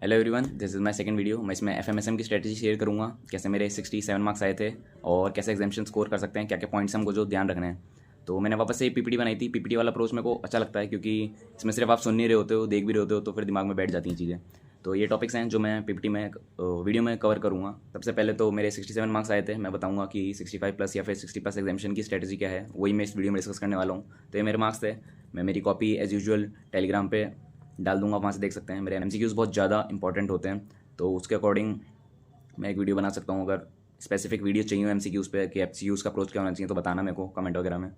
Hello everyone, this is my second video. मैं इसमें एफएमएसएम की स्ट्रेटजी शेयर करूंगा, कैसे मेरे 67 मार्क्स आए थे और कैसे एग्जामिशन स्कोर कर सकते हैं, क्या क्या पॉइंट्स हमको जो ध्यान रखने हैं। तो मैंने वापस से पीपीटी बनाई थी। पीपीटी वाला अप्रोच मेरे को अच्छा लगता है क्योंकि इसमें सिर्फ आप सुन नहीं रहे होते हो, देख भी रहे होते हो, तो फिर दिमाग में बैठ जाती हैं चीज़ें। तो ये टॉपिक्स हैं जो मैं पीपीटी में वीडियो में कवर करूँगा। सबसे पहले तो मेरे 67 मार्क्स आए थे। मैं बताऊँगा कि 65 प्लस या फिर 60 प्लस एग्जामिशन की स्ट्रेटजी क्या है, वही मैं इस वीडियो में डिस्कस करने वाला हूँ। तो ये मेरे मार्क्स थे। मैं मेरी कॉपी एज़ यूजुअल टेलीग्राम पे डाल दूंगा, वहाँ से देख सकते हैं। मेरे एमसीक्यूज़ बहुत ज़्यादा इंपॉर्टेंट होते हैं, तो उसके अकॉर्डिंग मैं एक वीडियो बना सकता हूँ। अगर स्पेसिफिक वीडियो चाहिए हो एमसीक्यूज़ पे कि एमसीक्यूज़ का अप्रोच क्या होना चाहिए, तो बताना मेरे को कमेंट वगैरह में,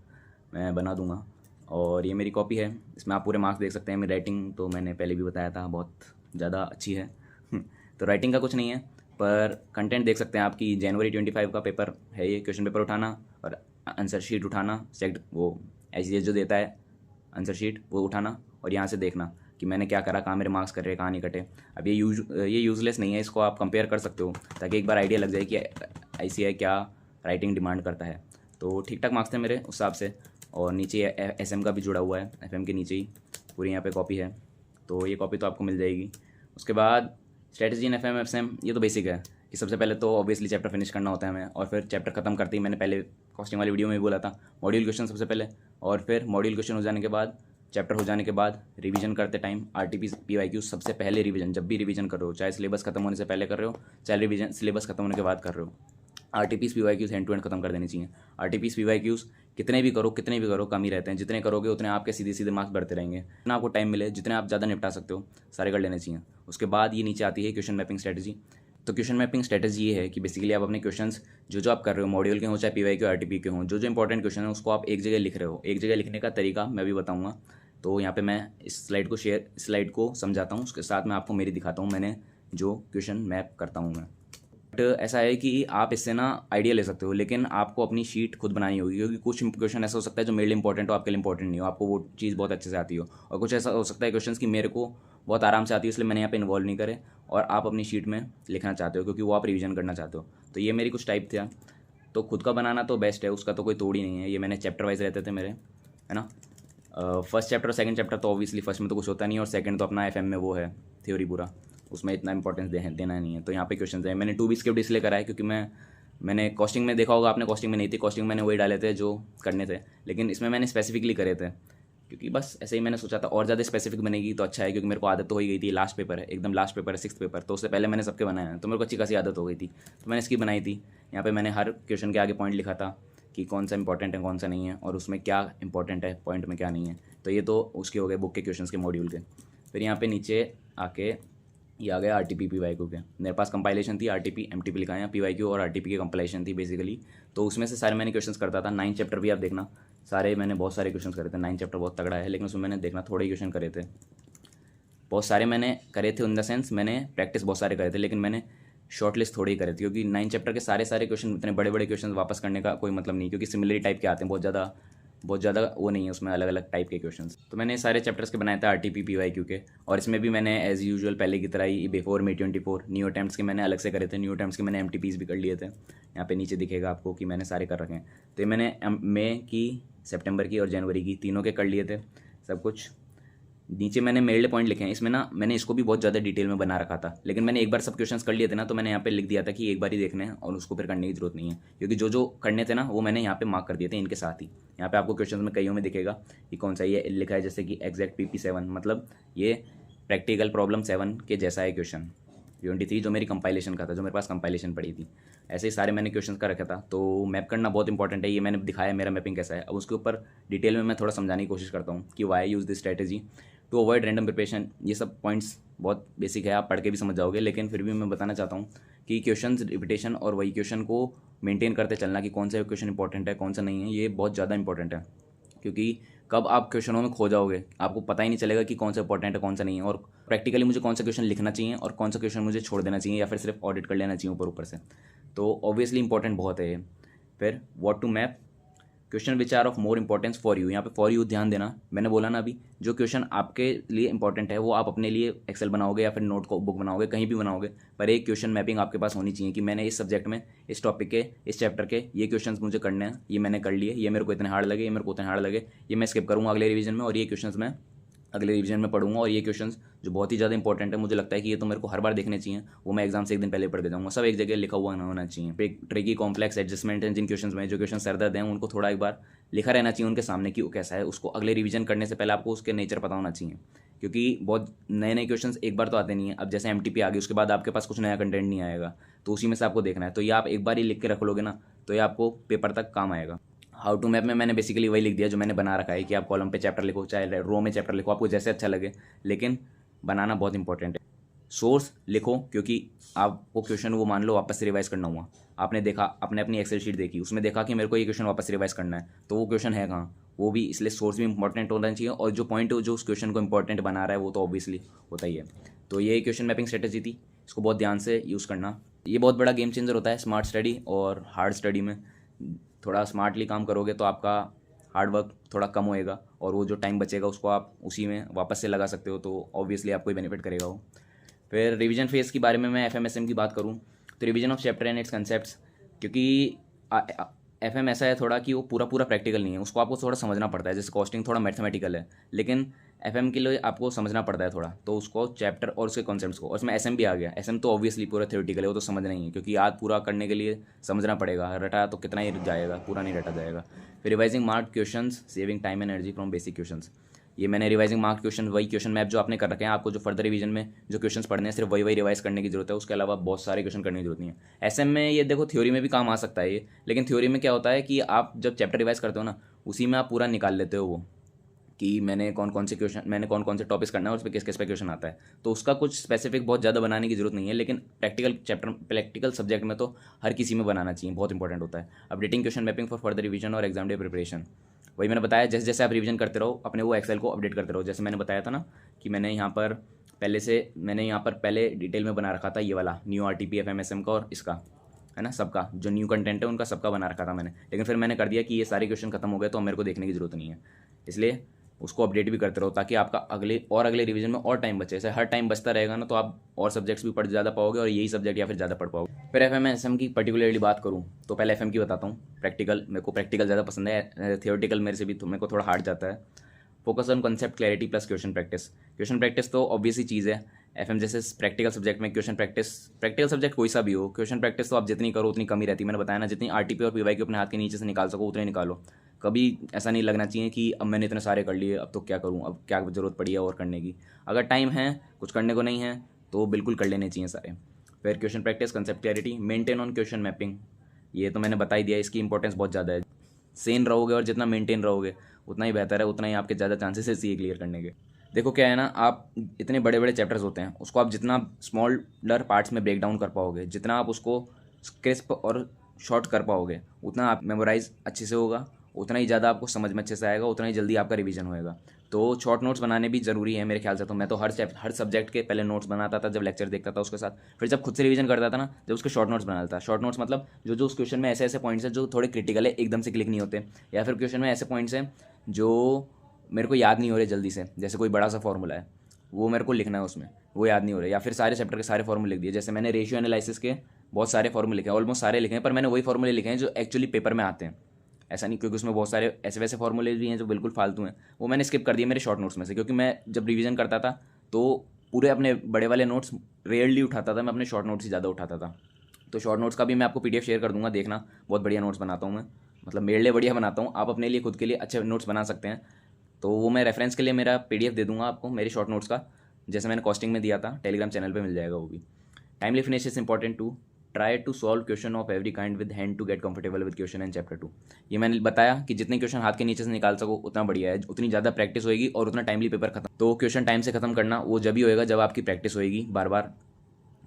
मैं बना दूंगा। और ये मेरी कॉपी है, इसमें आप पूरे मार्क्स देख सकते हैं। मेरी राइटिंग तो मैंने पहले भी बताया था, बहुत ज़्यादा अच्छी है। तो राइटिंग का कुछ नहीं है, पर कंटेंट देख सकते हैं। आपकी जनवरी 25 का पेपर है ये। क्वेश्चन पेपर उठाना और आंसर शीट उठाना, सेक्ट वो एच जो देता है आंसर शीट, वो उठाना और यहाँ से देखना कि मैंने क्या करा, कहाँ मेरे मार्क्स कट रहे, कहाँ नहीं कटे। अब ये यूज़लेस नहीं है, इसको आप कंपेयर कर सकते हो ताकि एक बार आइडिया लग जाए कि आईसीआई क्या राइटिंग डिमांड करता है। तो ठीक ठाक मार्क्स थे मेरे उस हिसाब से। और नीचे एसएम का भी जुड़ा हुआ है, एफएम के नीचे ही पूरी यहाँ पे कॉपी है, तो ये कॉपी तो आपको मिल जाएगी। उसके बाद स्ट्रेटजी इन एफएम एफएम, ये तो बेसिक है कि सबसे पहले तो ऑब्वियसली चैप्टर फिनिश करना होता है हमें, और फिर चैप्टर खत्म करते ही, मैंने पहले कॉस्टिंग वाली वीडियो में भी बोला था, मॉड्यूल क्वेश्चन सबसे पहले, और फिर मॉड्यूल क्वेश्चन हो जाने के बाद, चैप्टर हो जाने के बाद रिवीजन करते टाइम आरटीपी पीवाईक्यू सबसे पहले रिवीजन। जब भी रिवीजन कर रहे हो, चाहे सिलेबस खत्म होने से पहले कर रहे हो, चाहे रिवीजन सिलेबस खत्म होने के बाद कर रहे हो, RTPs PYQs hand to hand खत्म कर देनी चाहिए। आरटीपीस पीवाईक्यूज कितने भी करो कम ही रहते हैं। जितने करोगे उतने आपके सीधे सीधे मार्क्स बढ़ते रहेंगे। जितना आपको टाइम मिले, जितने आप ज़्यादा निपटा सकते हो, सारे कर लेने चाहिए। उसके बाद ये नीचे आती है क्वेश्चन मैपिंग स्ट्रेटजी। तो क्वेश्चन मैपिंग स्ट्रेटजी ये है कि बेसिकली आप अपने क्वेश्चंस जो आप कर रहे हो, मॉड्यूल के हों चाहे पीवाई के आरटीपी के हों, जो इंपॉर्टेंट क्वेश्चन है उसको आप एक जगह लिख रहे हो। एक जगह लिखने का तरीका मैं भी बताऊंगा। तो यहाँ पे मैं इस स्लाइड को समझाता हूँ, उसके साथ मैं आपको मेरी दिखाता हूँ, मैंने जो क्वेश्चन मैप करता हूँ मैं। बट ऐसा है कि आप इससे ना आइडिया ले सकते हो, लेकिन आपको अपनी शीट खुद बनानी होगी, क्योंकि कुछ क्वेश्चन ऐसा हो सकता है जो मेरे लिए इंपॉर्टेंट हो, आपके लिए इंपॉर्टेंट नहीं हो, आपको वो चीज़ बहुत अच्छे से आती हो। और कुछ ऐसा हो सकता है क्वेश्चन की मेरे को बहुत आराम से आती है, इसलिए मैंने यहाँ पे इन्वॉल्व नहीं करे, और आप अपनी शीट में लिखना चाहते हो क्योंकि वो आप रिवीजन करना चाहते हो। तो ये मेरी कुछ टाइप था। तो खुद का बनाना तो बेस्ट है, उसका तो कोई तोड़ ही नहीं है। ये मैंने चैप्टर वाइज रहते थे मेरे, है ना। फर्स्ट चैप्टर और सेकंड चैप्टर तो ऑब्वियसली फर्स्ट में तो कुछ होता नहीं, और सेकंड तो अपना एफएम में वो है थ्योरी पूरा, उसमें इतना इंपॉर्टेंस देना नहीं है। तो यहाँ पे क्वेश्चन है, मैंने 2 भी स्किप्ड इसलिए करा है क्योंकि मैंने कॉस्टिंग में देखा होगा आपने, कॉस्टिंग में नहीं थी, कॉस्टिंग मैंने वही डाले थे जो करने थे, लेकिन इसमें मैंने स्पेसिफिकली करे थे क्योंकि बस ऐसे ही मैंने सोचा था। और ज़्यादा स्पेसिफिक बनेगी तो अच्छा है, क्योंकि मेरे को आदत तो हो ही गई थी। लास्ट पेपर है, एकदम लास्ट पेपर है, 6th पेपर, तो उससे पहले मैंने सबके बनाए हैं, तो मेरे को अच्छी खासी आदत हो गई थी, तो मैंने इसकी बनाई थी। यहाँ पे मैंने हर क्वेश्चन के आगे पॉइंट लिखा था कि कौन सा इंपॉर्टेंट है, कौन सा नहीं है, और उसमें क्या इंपॉर्टेंट है, पॉइंट में क्या नहीं है। तो ये तो उसके हो गए बुक के क्वेश्चंस के, मॉड्यूल के। फिर यहाँ पे नीचे आके ये आ गया आरटीपी पीवाईक्यू के। मेरे पास कंपाइलेशन थी, आरटीपी एमटीपी लिखा है, पीवाईक्यू और आरटीपी की कंपाइलेशन थी बेसिकली। तो उसमें से सारे मैंने क्वेश्चंस करता था। 9 चैप्टर भी आप देखना, सारे मैंने बहुत सारे क्वेश्चन करे थे। 9 चैप्टर बहुत तगड़ा है, लेकिन उसमें मैंने देखना थोड़े ही क्वेश्चन करे थे। बहुत सारे मैंने करे थे इन द सेंस, मैंने प्रैक्टिस बहुत सारे करे थे, लेकिन मैंने शॉर्ट लिस्ट थोड़ी ही करे थे, क्योंकि 9 चैप्टर के सारे क्वेश्चन, इतने बड़े बड़े क्वेश्चन वापस करने का कोई मतलब नहीं, क्योंकि सिमिलरी टाइप के आते हैं, बहुत ज़्यादा वो नहीं है उसमें, अलग अलग टाइप के क्वेश्चंस। तो मैंने सारे चैप्टर्स के बनाए थे आरटीपी पीवाईक्यू के, और इसमें भी मैंने एज यूजुअल पहले की तरह ही बिफोर May 24 न्यू अटेम्प्ट्स के मैंने अलग से करे थे। न्यू अटेम्प्ट्स के मैंने एमटीपीज भी कर लिए थे। यहाँ पे नीचे दिखेगा आपको कि मैंने सारे कर रखे हैं। तो ये मैंने मई की, सितंबर की और जनवरी की, तीनों के कर लिए थे सब कुछ। नीचे मैंने मेरे लिए पॉइंट लिखे हैं। इसमें ना मैंने इसको भी बहुत ज़्यादा डिटेल में बना रखा था, लेकिन मैंने एक बार सब क्वेश्चंस कर लिए थे ना, तो मैंने यहाँ पे लिख दिया था कि एक बार ही देखने हैं और उसको फिर करने की जरूरत नहीं है, क्योंकि जो जो करने थे ना वो मैंने यहाँ पे मार्क कर दिए थे इनके साथ ही। यहाँ पे आपको क्वेश्चन में कईयों में दिखेगा कि कौन सा ये लिखा है, जैसे कि एग्जैक्ट PP7, मतलब ये प्रैक्टिकल प्रॉब्लम 7 के जैसा है क्वेश्चन। 23 जो मेरी कंपाइलेशन का था, जो मेरे पास कंपाइलेशन पड़ी थी, ऐसे ही सारे मैंने क्वेश्चन का रखा था। तो मैप करना बहुत इंपॉर्टेंट है, ये मैंने दिखाया मेरा मैपिंग कैसा है। अब उसके ऊपर डिटेल में मैं थोड़ा समझाने की कोशिश करता हूँ कि why use this strategy to avoid random preparation. ये सब पॉइंट्स बहुत बेसिक है, आप पढ़ के भी समझ जाओगे, लेकिन फिर भी मैं बताना चाहता हूँ कि क्वेश्चन रिपीटेशन और वही क्वेश्चन को मेंटेन करते चलना, कि कौन सा क्वेश्चन इंपॉर्टेंट है कौन सा नहीं है, ये बहुत ज़्यादा इंपॉर्टेंट है। क्योंकि कब आप क्वेश्चनों में खो जाओगे, आपको पता ही नहीं चलेगा कि कौन सा इंपॉर्टेंट है कौन सा नहीं है, और प्रैक्टिकली मुझे कौन सा क्वेश्चन लिखना चाहिए और कौन सा क्वेश्चन मुझे छोड़ देना चाहिए, या फिर सिर्फ ऑडिट कर लेना चाहिए ऊपर ऊपर से। तो ऑब्वियसली इंपॉर्टेंट बहुत है ये। फिर what to map question which are of more importance for you. यहाँ पे फॉर यू ध्यान देना, मैंने बोला ना अभी, जो क्वेश्चन आपके लिए इंपॉर्टेंट है वो आप अपने लिए एक्सेल बनाओगे या फिर नोट को बुक बनाओगे, कहीं भी बनाओगे, पर एक क्वेश्चन मैपिंग आपके पास होनी चाहिए कि मैंने इस सब्जेक्ट में, इस टॉपिक के, इस चैप्टर के ये क्वेश्चन मुझे करने हैं, ये मैंने कर लिए, ये मेरे को इतने हार्ड लगे, ये मेरे को उतने हार्ड लगे, ये मैं स्किप करूँगा अगले रिवीजन में, और ये क्वेश्चन मैं अगले रिवीजन में पढ़ूंगा। और ये क्वेश्चंस जो बहुत ही ज़्यादा इंपॉर्टेंट है, मुझे लगता है कि ये तो मेरे को हर बार देखने चाहिए, वो मैं एग्जाम से एक दिन पहले पढ़ के जाऊँगा। सब एक जगह लिखा हुआ ना होना चाहिए। फिर ट्रिकी कॉम्प्लेक्स एडजस्टमेंट जिन क्वेश्चन में जो क्वेश्चन सर दर्द हैं, उनको थोड़ा एक बार लिखा रहना चाहिए उनके सामने कि वो कैसा है। उसको अगले रिवीजन करने से पहले आपको उसके नेचर पता होना चाहिए, क्योंकि बहुत नए नए क्वेश्चंस एक बार तो आते नहीं है। अब जैसे MTP आ गई, उसके बाद आपके पास कुछ नया कंटेंट नहीं आएगा, तो उसी में से आपको देखना है। तो ये आप एक बार ही लिख के रख लोगे ना, तो ये आपको पेपर तक काम आएगा। हाउ टू मैप में मैंने बेसिकली वही लिख दिया जो मैंने बना रखा है कि आप कॉलम पे चैप्टर लिखो, चाहे रो में चैप्टर लिखो, आपको जैसे अच्छा लगे, लेकिन बनाना बहुत इंपॉर्टेंट है। सोर्स लिखो, क्योंकि आपको क्वेश्चन वो मान लो वापस से रिवाइज करना हुआ, आपने देखा, आपने अपनी एक्सेल शीट देखी, उसमें देखा कि मेरे को ये क्वेश्चन वापस रिवाइज करना है, तो वो क्वेश्चन है कहाँ, वो भी, इसलिए सोर्स भी इंपॉर्टेंट होना चाहिए। और जो पॉइंट जो उस क्वेश्चन को इंपॉर्टेंट बना रहा है वो तो ऑब्वियसली होता ही है। तो ये क्वेश्चन मैपिंग स्ट्रेटेजी थी, इसको बहुत ध्यान से यूज़ करना। ये बहुत बड़ा गेम चेंजर होता है स्मार्ट स्टडी और हार्ड स्टडी में। थोड़ा स्मार्टली काम करोगे तो आपका हार्ड वर्क थोड़ा कम होएगा, और वो जो टाइम बचेगा उसको आप उसी में वापस से लगा सकते हो, तो ऑब्वियसली आपको ही बेनिफिट करेगा वो। फिर रिवीजन फेज़ के बारे में मैं FMSM की बात करूँ तो revision of chapter and it's concepts, क्योंकि FM ऐसा है थोड़ा कि वो पूरा पूरा प्रैक्टिकल नहीं है, उसको आपको थोड़ा समझना पड़ता है। जैसे कॉस्टिंग थोड़ा मैथमेटिकल है, लेकिन FM के लिए आपको समझना पड़ता है थोड़ा, तो उसको चैप्टर और उसके कॉन्सेप्ट्स को। और उसमें SM भी आ गया। SM तो ऑब्वियसली पूरा थ्योरेटिकल है, वो तो समझना ही है, क्योंकि याद पूरा करने के लिए समझना पड़ेगा। रटा तो कितना ही जाएगा, पूरा नहीं रटा जाएगा। फिर revising mark questions, saving time and energy from basic questions. ये मैंने रिवाइजिंग मार्क क्वेश्चन, वही क्वेश्चन मैप जो आपने कर रखे हैं, आपको जो फर्दर रिवीजन में जो क्वेश्चंस पढ़ने हैं, सिर्फ वही रिवाइज करने की जरूरत है। उसके अलावा बहुत सारे क्वेश्चन करने की जरूरत नहीं है। SM में ये देखो थ्योरी में भी काम आ सकता है ये, लेकिन थ्योरी में क्या होता है कि आप जब चैप्टर रिवाइज करते हो ना, उसी में आप पूरा निकाल लेते हो वो, कि मैंने कौन कौन से टॉपिक्स करना है और उस पर किस किस पे क्वेश्चन आता है। तो उसका कुछ स्पेसिफिक बहुत ज़्यादा बनाने की जरूरत नहीं है, लेकिन प्रैक्टिकल सब्जेक्ट में तो हर किसी में बनाना चाहिए, बहुत इंपॉर्टेंट होता है। Updating question mapping for further revision और एग्जाम डे प्रिपरेशन, वही मैंने बताया, जैसे जैसे आप रिवीजन करते रहो अपने वो एक्सेल को अपडेट करते रहो। जैसे मैंने बताया था ना कि मैंने यहाँ पर पहले डिटेल में बना रखा था ये वाला न्यू RTP FMSM का और इसका, है ना, सबका जो न्यू कंटेंट है उनका सबका बना रखा था मैंने। लेकिन फिर मैंने कर दिया कि ये सारे क्वेश्चन खत्म हो गए, तो अब मेरे को देखने की जरूरत नहीं है, इसलिए उसको अपडेट भी करते रहो, ताकि आपका अगले रिवीजन में और टाइम बचे। ऐसे हर टाइम बचता रहेगा ना, तो आप और सब्जेक्ट्स भी पढ़ ज़्यादा पाओगे, और यही सब्जेक्ट या फिर ज़्यादा पढ़ पाओगे। फिर FMSM की पर्टिकुलरली बात करूँ तो पहले FM की बताता हूँ। प्रैक्टिकल, मेरे को प्रैक्टिकल ज़्यादा पसंद है, थियोरेटिकल मेरे से भी मेरे को थोड़ा हार्ड जाता है। Focus on concept clarity plus question practice तो ऑब्वियस ही चीज़ है। FM जैसे प्रैक्टिकल सब्जेक्ट में प्रैक्टिकल सब्जेक्ट कोई सा भी हो, क्वेश्चन प्रैक्टिस तो आप जितनी करो उतनी कमी रहती है। मैंने बताया ना, जितनी RTP और PYQ अपने हाथ के नीचे से निकाल सको उतने निकालो। कभी ऐसा नहीं लगना चाहिए कि अब मैंने इतने सारे कर लिए, अब तो क्या करूँ, अब क्या ज़रूरत पड़ी है और करने की। अगर टाइम है, कुछ करने को नहीं है, तो बिल्कुल कर लेने चाहिए सारे। फिर question practice, concept clarity, maintain on question mapping, ये तो मैंने बता ही दिया, इसकी इंपॉर्टेंस बहुत ज़्यादा है। सेन रहोगे और जितना मेंटेन रहोगे उतना ही बेहतर है, उतना ही आपके ज़्यादा चांसेस है CA क्लियर करने के। देखो क्या है ना, आप इतने बड़े बड़े चैप्टर्स होते हैं, उसको आप जितना स्मॉलर पार्ट्स में ब्रेक डाउन कर पाओगे, जितना आप उसको क्रिस्प और शॉर्ट कर पाओगे, उतना आप मेमोराइज अच्छे से होगा, उतना ही ज़्यादा आपको समझ में अच्छे से आएगा, उतना ही जल्दी आपका रिवीजन होएगा। तो शॉर्ट नोट्स बनाने भी ज़रूरी है मेरे ख्याल से। तो मैं तो हर सब्जेक्ट के पहले नोट्स बनाता था जब लेक्चर देखता था उसके साथ, फिर जब खुद से रिवीजन करता था ना, जब उसके शॉर्ट नोट्स बनाता था। शॉर्ट नोट्स मतलब जो उस क्वेश्चन में ऐसे ऐसे पॉइंट्स हैं जो थोड़े क्रिटिकल है, एकदम से क्लिक नहीं होते, या फिर क्वेश्चन में ऐसे पॉइंट्स हैं जो मेरे को याद नहीं हो रहे जल्दी से। जैसे कोई बड़ा सा फॉर्मूला है, वो मेरे को लिखना है उसमें, वो याद नहीं हो रहे, या फिर सारे चैप्टर के सारे फॉर्मूले लिख दिए। जैसे मैंने रेशियो एनालिसिस के बहुत सारे फॉर्मूले लिखे हैं, ऑलमोस्ट सारे लिखे हैं, पर मैंने वही फॉर्मूले लिखे हैं जो एक्चुअली पेपर में आते हैं। ऐसा नहीं, क्योंकि उसमें बहुत सारे ऐसे वैसे फॉर्मूले भी हैं जो बिल्कुल फालतू हैं, वो मैंने स्किप कर दिए मेरे शॉर्ट नोट्स में से। क्योंकि मैं जब रिवीजन करता था तो पूरे अपने बड़े वाले नोट्स रेयरली उठाता था, मैं अपने शॉर्ट नोट्स ही ज़्यादा उठाता था। तो शॉर्ट नोट्स का भी मैं आपको PDF शेयर कर दूंगा, देखना, बहुत बढ़िया नोट्स बनाता हूँ मैं, मतलब मेरे लिए बढ़िया बनाता हूँ। आप अपने लिए खुद के लिए अच्छे नोट्स बना सकते हैं, तो वो मैं रेफरेंस के लिए मेरा PDF दे दूंगा आपको मेरे शॉर्ट नोट्स का, जैसे मैंने कॉस्टिंग में दिया था, टेलीग्राम चैनल पे मिल जाएगा वो भी। Timely finish is important to try to solve question of every kind with hand to get comfortable with question and chapter 2। ये मैंने बताया कि जितने क्वेश्चन हाथ के नीचे से निकाल सको उतना बढ़िया है, उतनी ज़्यादा प्रैक्टिस होएगी और उतना टाइमली पेपर खत्म। तो क्वेश्चन टाइम से खत्म करना वो जब ही होएगा जब आपकी प्रैक्टिस होएगी बार बार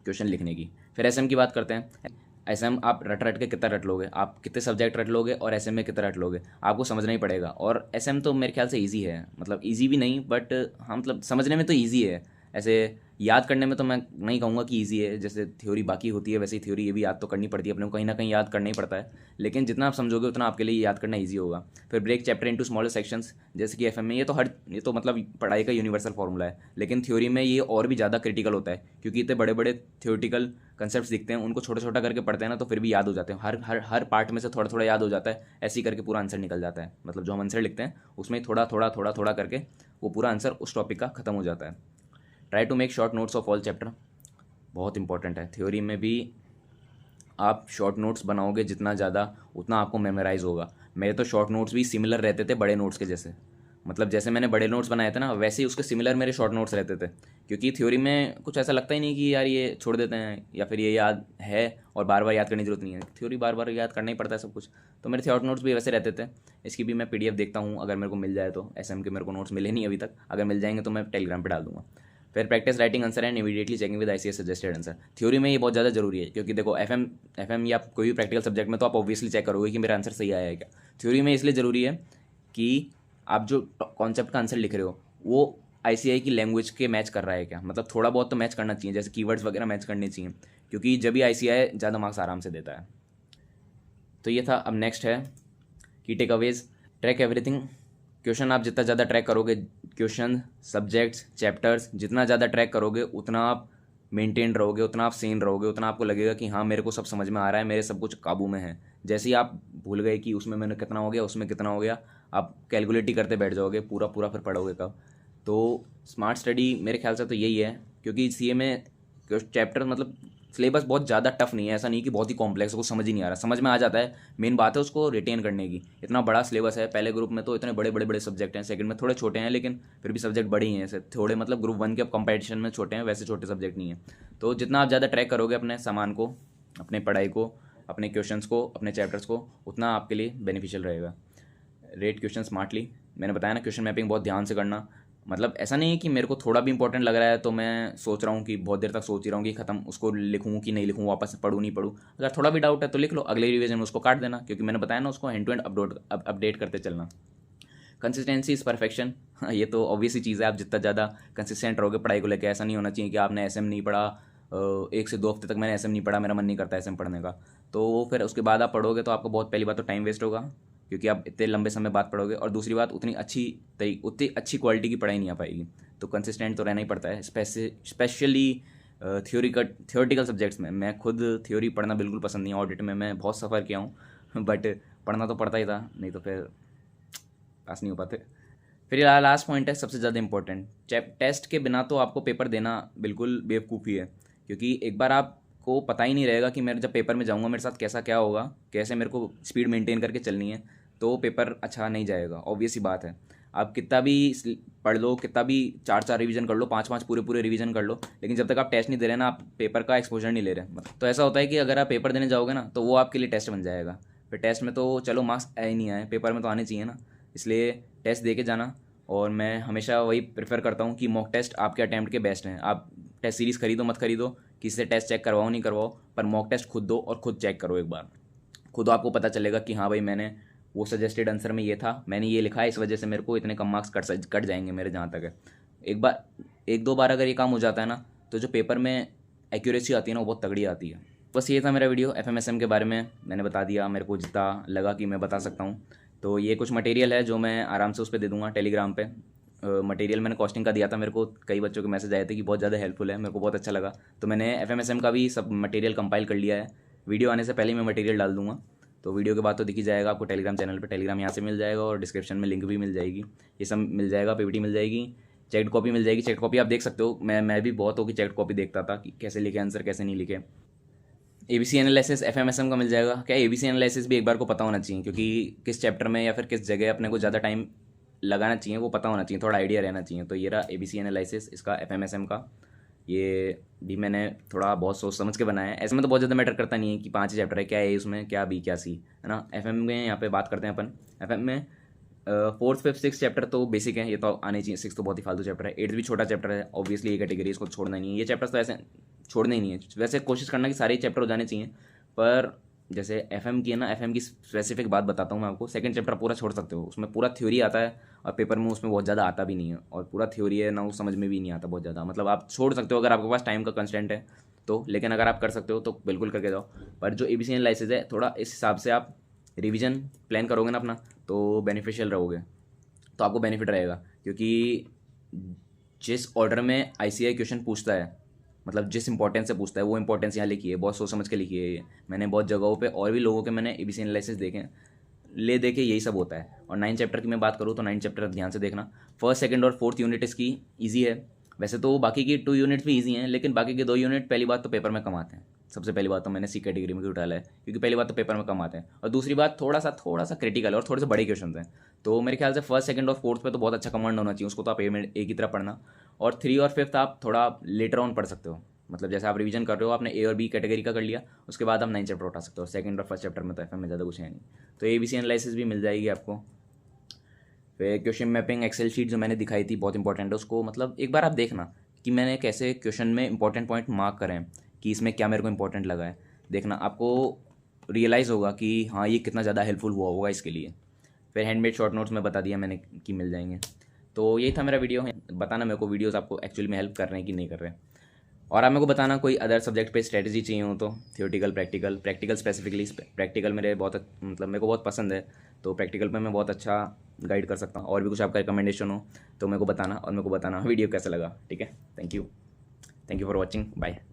क्वेश्चन लिखने की। फिर SM की बात करते हैं। SM आप रट के कितना रट लोगे, आप कितने सब्जेक्ट रट लोगे और SM में कितना रट लोगे, आपको समझना ही पड़ेगा। और SM तो मेरे ख्याल से ईजी है, मतलब ईजी भी नहीं, बट हाँ मतलब समझने में तो ईजी है। ऐसे याद करने में तो मैं नहीं कहूँगा कि ईजी है, जैसे थ्योरी बाकी होती है वैसे ही थ्योरी ये भी याद तो करनी पड़ती है अपने को, कहीं ना कहीं याद करना ही पड़ता है, लेकिन जितना आप समझोगे उतना आपके लिए याद करना ईजी होगा। फिर break chapter into smaller sections, जैसे कि FM में ये तो मतलब पढ़ाई का यूनिवर्सल फॉर्मूला है, लेकिन थ्योरी में ये और भी ज़्यादा क्रिटिकल होता है, क्योंकि इतने बड़े बड़े थ्योरेटिकल कंसेप्ट दिखते हैं, उनको छोटा छोटा करके पढ़ते हैं ना, तो फिर भी याद हो जाते हैं। हर पार्ट में से थोड़ा थोड़ा याद हो जाता है, ऐसे ही करके पूरा आंसर निकल जाता है। मतलब जो हम आंसर लिखते हैं उसमें थोड़ा थोड़ा करके वो पूरा आंसर उस टॉपिक का ख़त्म हो जाता है। Try to make short notes of all chapter, बहुत इंपॉर्टेंट है। थ्योरी में भी आप शॉर्ट नोट्स बनाओगे जितना ज़्यादा, उतना आपको मेमोराइज़ होगा। मेरे तो शॉर्ट नोट्स भी सिमिलर रहते थे बड़े नोट्स के जैसे, मतलब जैसे मैंने बड़े नोट्स बनाए थे ना, वैसे ही उसके सिमिलर मेरे शॉर्ट नोट्स रहते थे। क्योंकि थ्योरी में कुछ ऐसा लगता ही नहीं कि यार ये छोड़ देते हैं या फिर ये याद है और बार बार याद करने की जरूरत नहीं है। थ्योरी बार बार याद करना ही पड़ता है सब कुछ। तो मेरे शॉर्ट नोट्स भी वैसे रहते थे। इसकी भी मैं पीडीएफ देखता हूँ, अगर मेरे को मिल जाए तो। एसएम के मेरे को नोट्स मिले नहीं अभी तक, अगर मिल जाएंगे तो मैं टेलीग्राम पर डाल दूँगा। फिर practice writing answer and immediately checking with ICS suggested answer. Theory में ये बहुत ज़्यादा जरूरी है, क्योंकि देखो एफएम या कोई भी प्रैक्टिकल सब्जेक्ट में तो आप ऑब्वियसली चेक करोगे कि मेरा आंसर सही आया है क्या। थ्योरी में इसलिए ज़रूरी है कि आप जो कॉन्सेप्ट का आंसर लिख रहे हो वो आईसीआई की लैंग्वेज के मैच कर रहा है क्या, मतलब थोड़ा बहुत तो मैच करना चाहिए, जैसे कीवर्ड्स वगैरह मैच करने चाहिए, क्योंकि जब भी आईसीआई ज़्यादा मार्क्स आराम से देता है। तो ये था। अब नेक्स्ट है की takeaways. Track everything. Question आप जितना ज़्यादा ट्रैक करोगे, क्वेश्चन, सब्जेक्ट्स, चैप्टर्स जितना ज़्यादा ट्रैक करोगे, उतना आप मेंटेन रहोगे, उतना आप सेन रहोगे, उतना आपको लगेगा कि हाँ मेरे को सब समझ में आ रहा है, मेरे सब कुछ काबू में है। जैसे ही आप भूल गए कि उसमें मैंने कितना हो गया, उसमें कितना हो गया, आप कैलकुलेट ही करते बैठ जाओगे, पूरा पूरा फिर पढ़ोगे कब। तो स्मार्ट स्टडी मेरे ख्याल से तो यही है, क्योंकि सीए में चैप्टर मतलब सिलेबस बहुत ज़्यादा टफ नहीं है, ऐसा नहीं कि बहुत ही कॉम्प्लेक्स, को समझ ही नहीं आ रहा, समझ में आ जाता है। मेन बात है उसको रिटेन करने की। इतना बड़ा सिलेबस है, पहले ग्रुप में तो इतने बड़े बड़े बड़े सब्जेक्ट हैं, सेकंड में थोड़े छोटे हैं, लेकिन फिर भी सब्जेक्ट बड़े ही हैं ऐसे थोड़े, मतलब ग्रुप 1 के कंपटीशन में छोटे हैं, वैसे छोटे सब्जेक्ट नहीं है। तो जितना आप ज़्यादा ट्रैक करोगे अपने सामान को, अपने पढ़ाई को, अपने क्वेश्चंस को, अपने चैप्टर्स को, उतना आपके लिए बेनिफिशियल रहेगा। Rate question smartly. मैंने बताया ना, क्वेश्चन मैपिंग बहुत ध्यान से करना। मतलब ऐसा नहीं है कि मेरे को थोड़ा भी इंपॉर्टेंट लग रहा है तो मैं सोच रहा हूँ कि बहुत देर तक सोच ही रहा हूँ कि खत्म, उसको लिखूँ कि नहीं लिखूँ, वापस पढ़ूँ नहीं पढ़ूँ। अगर थोड़ा भी डाउट है तो लिख लो, अगले रिवीजन में उसको काट देना, क्योंकि मैंने बताया ना उसको हैंड टू हैंड अपडेट करते चलना। Consistency is perfection. ये तो ऑब्वियस ही चीज़ है, आप जितना ज़्यादा कंसिस्टेंट रहोगे पढ़ाई को लेकर। ऐसा नहीं होना चाहिए कि आपने एसएम नहीं पढ़ा, 1 से 2 हफ्ते तक मैंने एसएम नहीं पढ़ा, मेरा मन नहीं करता एसएम पढ़ने का, तो फिर उसके बाद आप पढ़ोगे तो आपको बहुत, पहली बात तो टाइम वेस्ट होगा, क्योंकि आप इतने लंबे समय बाद पढ़ोगे, और दूसरी बात उतनी अच्छी क्वालिटी की पढ़ाई नहीं आ पाएगी। तो कंसिस्टेंट तो रहना ही पड़ता है, स्पेशली थियोरेटिकल सब्जेक्ट्स में। मैं खुद थ्योरी पढ़ना बिल्कुल पसंद नहीं है, ऑडिट में मैं बहुत सफ़र किया हूँ बट पढ़ना तो पड़ता ही था, नहीं तो फिर पास नहीं हो पाते। फिर लास्ट पॉइंट है सबसे ज़्यादा इंपॉर्टेंट, टेस्ट के बिना तो आपको पेपर देना बिल्कुल बेवकूफ़ी है, क्योंकि एक बार आपको पता ही नहीं रहेगा कि मैं जब पेपर में जाऊँगा मेरे साथ कैसा क्या होगा, कैसे मेरे को स्पीड मेंटेन करके चलनी है, तो पेपर अच्छा नहीं जाएगा। ऑब्वियस ही बात है, आप कितना भी पढ़ लो, कितना भी 4 रिवीजन कर लो, 5 पूरे रिवीजन कर लो, लेकिन जब तक आप टेस्ट नहीं दे रहे ना, आप पेपर का एक्सपोजर नहीं ले रहे। तो ऐसा होता है कि अगर आप पेपर देने जाओगे ना तो वो आपके लिए टेस्ट बन जाएगा। फिर टेस्ट में तो चलो मार्क्स आए ही नहीं आए, पेपर में तो आने चाहिए ना, इसलिए टेस्ट दे के जाना। और मैं हमेशा वही प्रेफर करता हूँ कि मॉक टेस्ट आपके अटैम्प्ट के बेस्ट हैं। आप टेस्ट सीरीज़ खरीदो मत खरीदो, किसी से टेस्ट चेक करवाओ नहीं करवाओ, पर मॉक टेस्ट खुद दो और खुद चेक करो एक बार। खुद आपको पता चलेगा कि हाँ भाई, मैंने वो सजेस्टेड आंसर में ये था, मैंने ये लिखा है, इस वजह से मेरे को इतने कम मार्क्स कट जाएंगे मेरे, जहाँ तक है। एक दो बार अगर ये काम हो जाता है ना, तो जो पेपर में एक्यूरेसी आती है ना, वो बहुत तगड़ी आती है। बस ये था मेरा वीडियो एफएमएसएम के बारे में, मैंने बता दिया मेरे को जितना लगा कि मैं बता सकता हूँ। तो ये कुछ मटेरियल है जो मैं आराम से उस पर दे दूँगा टेलीग्राम पे। मटेरियल मैंने कॉस्टिंग का दिया था, मेरे को कई बच्चों के मैसेज आए थे कि बहुत ज़्यादा हेल्पफुल है, मेरे को बहुत अच्छा लगा। तो मैंने एफएमएसएम का भी सब मटेरियल कंपाइल कर लिया है, वीडियो आने से पहले ही मैं मटेरियल डाल दूँगा। तो वीडियो के बाद तो दिख ही जाएगा आपको टेलीग्राम चैनल पे, टेलीग्राम यहाँ से मिल जाएगा और डिस्क्रिप्शन में लिंक भी मिल जाएगी, ये सब मिल जाएगा, पीपीटी मिल जाएगी, चेक्ड कॉपी मिल जाएगी। चेक्ड कॉपी आप देख सकते हो, मैं भी बहुत हो कि चेक्ड कॉपी देखता था कि कैसे लिखे आंसर कैसे नहीं लिखे। एबीसी एनालिसिस एफएमएसएम का मिल जाएगा। क्या एबीसी एनालिसिस भी एक बार को पता होना चाहिए, क्योंकि किस चैप्टर में या फिर किस जगह अपने को ज़्यादा टाइम लगाना चाहिए वो पता होना चाहिए, थोड़ा आइडिया रहना चाहिए। तो ये रहा एबीसी एनालिसिस इसका एफएमएसएम का, ये भी मैंने थोड़ा बहुत सोच समझ के बनाया है। ऐसे में तो बहुत ज़्यादा मैटर करता नहीं है कि 5 चैप्टर है, क्या है उसमें, क्या बी क्या सी, है ना। एफएम में यहाँ पे बात करते हैं अपन। एफएम में 4th 5th 6th चैप्टर तो बेसिक है, ये तो आने चाहिए। 6 तो बहुत ही फालतू चैप्टर है, 8th भी छोटा चैप्टर है, ऑब्वियसली ये कैटेगरी, इसको छोड़ना नहीं है। ये चैप्टर्स तो ऐसे छोड़ने ही नहीं है, वैसे कोशिश करना कि सारे चैप्टर हो जाने चाहिए, पर जैसे एफएम की है ना, एफएम की स्पेसिफिक बात बताता हूँ मैं आपको। सेकंड चैप्टर पूरा छोड़ सकते हो, उसमें पूरा थ्योरी आता है और पेपर में उसमें बहुत ज़्यादा आता भी नहीं है, और पूरा थ्योरी है ना, वो समझ में भी नहीं आता बहुत ज़्यादा। मतलब आप छोड़ सकते हो अगर आपके पास टाइम का कंस्टेंट है तो, लेकिन अगर आप कर सकते हो तो बिल्कुल करके जाओ। पर जो एबीसी एनालिसिस है, थोड़ा इस हिसाब से आप रिवीजन प्लान करोगे ना अपना, तो बेनिफिशियल रहोगे, तो आपको बेनिफिट रहेगा। क्योंकि जिस ऑर्डर में आईसीआई क्वेश्चन पूछता है, मतलब जिस इंपॉर्टेंस से पूछता है, वो इंपॉर्टेंस यहाँ लिखी है, बहुत सोच समझ के लिखी है। ये मैंने बहुत जगहों पे और भी लोगों के मैंने एबीसी एनालिसिस देखे हैं, ले दे के यही सब होता है। और 9 चैप्टर की मैं बात करूँ तो 9 चैप्टर ध्यान से देखना। फर्स्ट, सेकंड और फोर्थ यूनिट इसकी ईजी है। वैसे तो बाकी की 2 यूनिट भी ईजी हैं, लेकिन बाकी के 2 यूनिट पहली बात तो पेपर में कम आते हैं। सबसे पहली बात तो मैंने सी कैटेगरी में क्यों डाला है, क्योंकि पहली बात तो पेपर में कम आते हैं, और दूसरी बात थोड़ा सा क्रिटिकल है और थोड़े से बड़े क्वेश्चन हैं। तो मेरे ख्याल से फर्स्ट, सेकंड और फोर्थ पे तो बहुत अच्छा कमांड होना चाहिए, उसको तो आप एक ही तरह पढ़ना। और 3 और 5 आप थोड़ा लेटर ऑन पढ़ सकते हो, मतलब जैसे आप रिवीजन कर रहे हो, आपने ए और बी कैटेगरी का कर लिया, उसके बाद आप 9 चैप्टर उठा सकते हो। सेकंड और फर्स्ट चैप्टर में तो एफएम में ज़्यादा कुछ है नहीं, तो ABC एनालिसिस भी मिल जाएगी आपको। फिर क्वेश्चन मैपिंग एक्सेल शीट जो मैंने दिखाई थी बहुत इंपॉर्टेंट है, उसको मतलब एक बार आप देखना कि मैंने कैसे क्वेश्चन में इंपॉर्टेंट पॉइंट मार्क करें हैं, कि इसमें क्या मेरे को इंपॉर्टेंट लगा है। देखना, आपको रियलाइज़ होगा कि हाँ ये कितना ज़्यादा हेल्पफुल हुआ होगा इसके लिए। फिर हैंडमेड शॉर्ट नोट्स में बता दिया मैंने कि मिल जाएंगे। तो यही था मेरा वीडियो। बताना मेरे को वीडियोज़ आपको एक्चुअली में हेल्प कर रहे हैं कि नहीं कर रहे हैं। और आप मेरे को बताना कोई अदर सब्जेक्ट पे स्ट्रेटजी चाहिए हो तो, थियोरटिकल, प्रैक्टिकल स्पेसिफिकली। प्रैक्टिकल मेरे बहुत मतलब मेरे को बहुत पसंद है, तो प्रैक्टिकल पे मैं बहुत अच्छा गाइड कर सकता हूँ। और भी कुछ आपका रिकमेंडेशन हो तो मेरे को बताना, और मेरे को बताना वीडियो कैसा लगा। ठीक है, thank you for watching, bye.